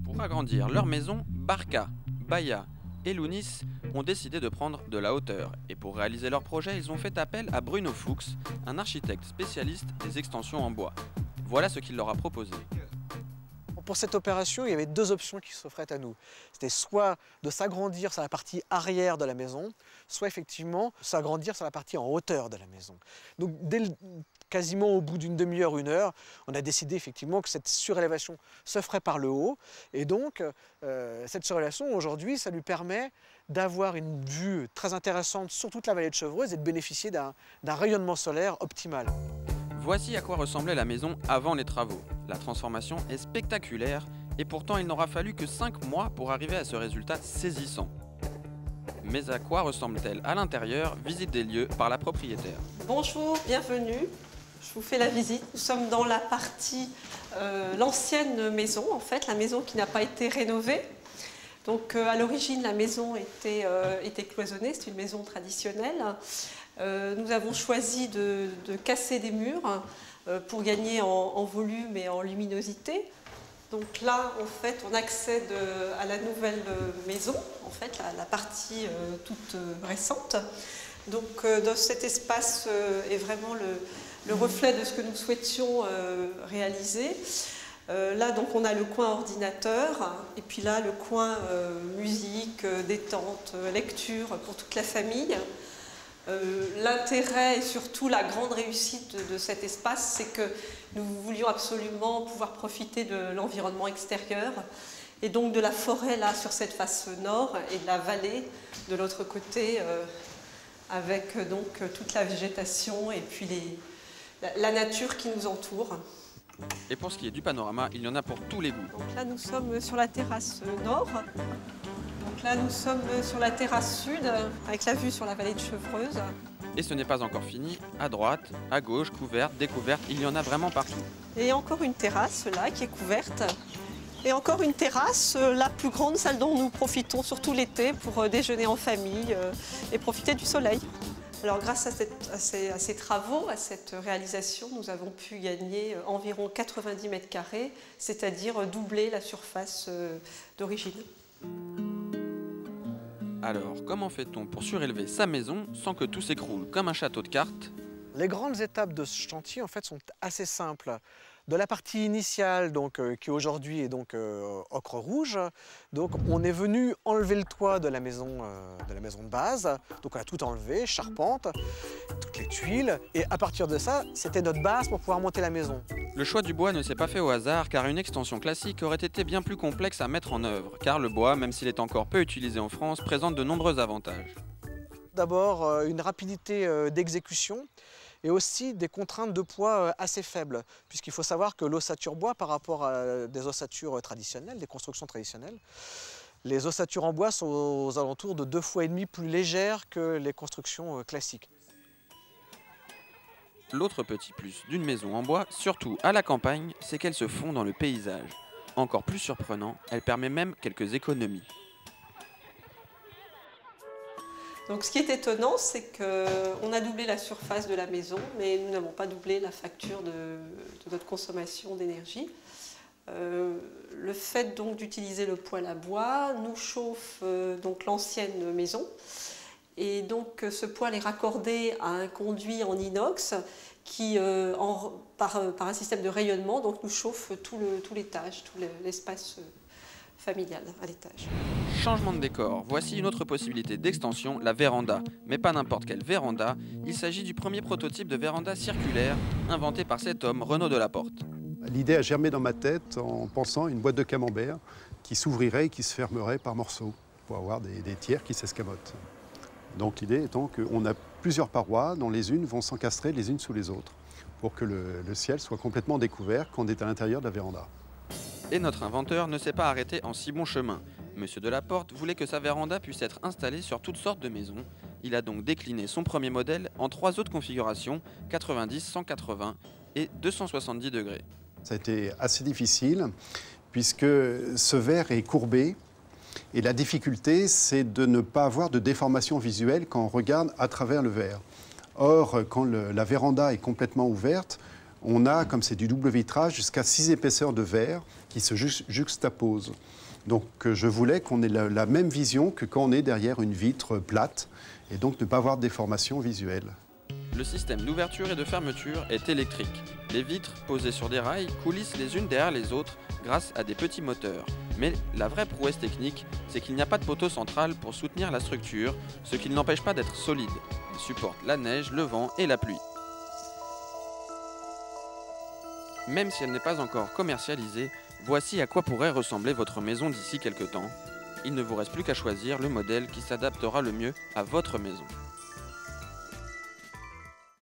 Pour agrandir leur maison, Barca, Baya et Lounis ont décidé de prendre de la hauteur. Et pour réaliser leur projet, ils ont fait appel à Bruno Fuchs, un architecte spécialiste des extensions en bois. Voilà ce qu'il leur a proposé. Pour cette opération, il y avait deux options qui s'offraient à nous. C'était soit de s'agrandir sur la partie arrière de la maison, soit effectivement s'agrandir sur la partie en hauteur de la maison. Donc quasiment au bout d'une demi-heure, une heure, on a décidé effectivement que cette surélévation se ferait par le haut. Et donc cette surélévation aujourd'hui, ça lui permet d'avoir une vue très intéressante sur toute la vallée de Chevreuse et de bénéficier d'un rayonnement solaire optimal. Voici à quoi ressemblait la maison avant les travaux. La transformation est spectaculaire et pourtant il n'aura fallu que 5 mois pour arriver à ce résultat saisissant. Mais à quoi ressemble-t-elle à l'intérieur? Visite des lieux par la propriétaire. Bonjour, bienvenue. Je vous fais la visite. Nous sommes dans la partie, l'ancienne maison en fait, la maison qui n'a pas été rénovée. Donc à l'origine la maison était cloisonnée, c'est une maison traditionnelle. Nous avons choisi de casser des murs pour gagner en volume et en luminosité. Donc là, en fait, on accède à la nouvelle maison, en fait, la partie toute récente. Donc dans cet espace est vraiment le reflet de ce que nous souhaitions réaliser. Là, donc, on a le coin ordinateur, et puis là, le coin musique, détente, lecture pour toute la famille. L'intérêt et surtout la grande réussite de cet espace, c'est que nous voulions absolument pouvoir profiter de l'environnement extérieur et donc de la forêt là sur cette face nord et de la vallée de l'autre côté avec donc toute la végétation et puis la nature qui nous entoure. Et pour ce qui est du panorama, il y en a pour tous les goûts. Donc là, nous sommes sur la terrasse nord. Donc là, nous sommes sur la terrasse sud, avec la vue sur la vallée de Chevreuse. Et ce n'est pas encore fini. À droite, à gauche, couverte, découverte, il y en a vraiment partout. Et encore une terrasse là qui est couverte. Et encore une terrasse, la plus grande, celle dont nous profitons surtout l'été pour déjeuner en famille et profiter du soleil. Alors grâce à ces travaux, à cette réalisation, nous avons pu gagner environ 90 mètres carrés, c'est-à-dire doubler la surface d'origine. Alors, comment fait-on pour surélever sa maison sans que tout s'écroule comme un château de cartes? Les grandes étapes de ce chantier en fait sont assez simples. De la partie initiale, donc, qui aujourd'hui est donc ocre rouge, donc on est venu enlever le toit de la maison de base. Donc on a tout enlevé, charpente, toutes les tuiles, et à partir de ça, c'était notre base pour pouvoir monter la maison. Le choix du bois ne s'est pas fait au hasard car une extension classique aurait été bien plus complexe à mettre en œuvre, car le bois, même s'il est encore peu utilisé en France, présente de nombreux avantages. D'abord, une rapidité d'exécution et aussi des contraintes de poids assez faibles, puisqu'il faut savoir que l'ossature bois par rapport à des ossatures traditionnelles, des constructions traditionnelles, les ossatures en bois sont aux alentours de 2,5 fois plus légères que les constructions classiques. L'autre petit plus d'une maison en bois, surtout à la campagne, c'est qu'elle se fond dans le paysage. Encore plus surprenant, elle permet même quelques économies. Donc ce qui est étonnant, c'est qu'on a doublé la surface de la maison, mais nous n'avons pas doublé la facture de notre consommation d'énergie. Le fait donc d'utiliser le poêle à bois nous chauffe donc l'ancienne maison. Et donc ce poêle est raccordé à un conduit en inox qui, par un système de rayonnement, donc nous chauffe tout l'étage, tout l'espace familial à l'étage. Changement de décor, voici une autre possibilité d'extension, la véranda. Mais pas n'importe quelle véranda, il s'agit du premier prototype de véranda circulaire inventé par cet homme, Renaud Delaporte. L'idée a germé dans ma tête en pensant à une boîte de camembert qui s'ouvrirait et qui se fermerait par morceaux pour avoir des tiers qui s'escamotent. Donc l'idée étant qu'on a plusieurs parois dont les unes vont s'encastrer les unes sous les autres pour que le ciel soit complètement découvert quand on est à l'intérieur de la véranda. Et notre inventeur ne s'est pas arrêté en si bon chemin. Monsieur Delaporte voulait que sa véranda puisse être installée sur toutes sortes de maisons. Il a donc décliné son premier modèle en 3 autres configurations, 90, 180 et 270 degrés. Ça a été assez difficile puisque ce verre est courbé et la difficulté c'est de ne pas avoir de déformation visuelle quand on regarde à travers le verre. Or, quand la véranda est complètement ouverte, On a, comme c'est du double vitrage, jusqu'à 6 épaisseurs de verre qui se juxtaposent. Donc je voulais qu'on ait la même vision que quand on est derrière une vitre plate, et donc ne pas avoir de déformation visuelle. Le système d'ouverture et de fermeture est électrique. Les vitres, posées sur des rails, coulissent les unes derrière les autres grâce à des petits moteurs. Mais la vraie prouesse technique, c'est qu'il n'y a pas de poteau central pour soutenir la structure, ce qui ne l'empêche pas d'être solide. Il supporte la neige, le vent et la pluie. Même si elle n'est pas encore commercialisée, voici à quoi pourrait ressembler votre maison d'ici quelques temps. Il ne vous reste plus qu'à choisir le modèle qui s'adaptera le mieux à votre maison.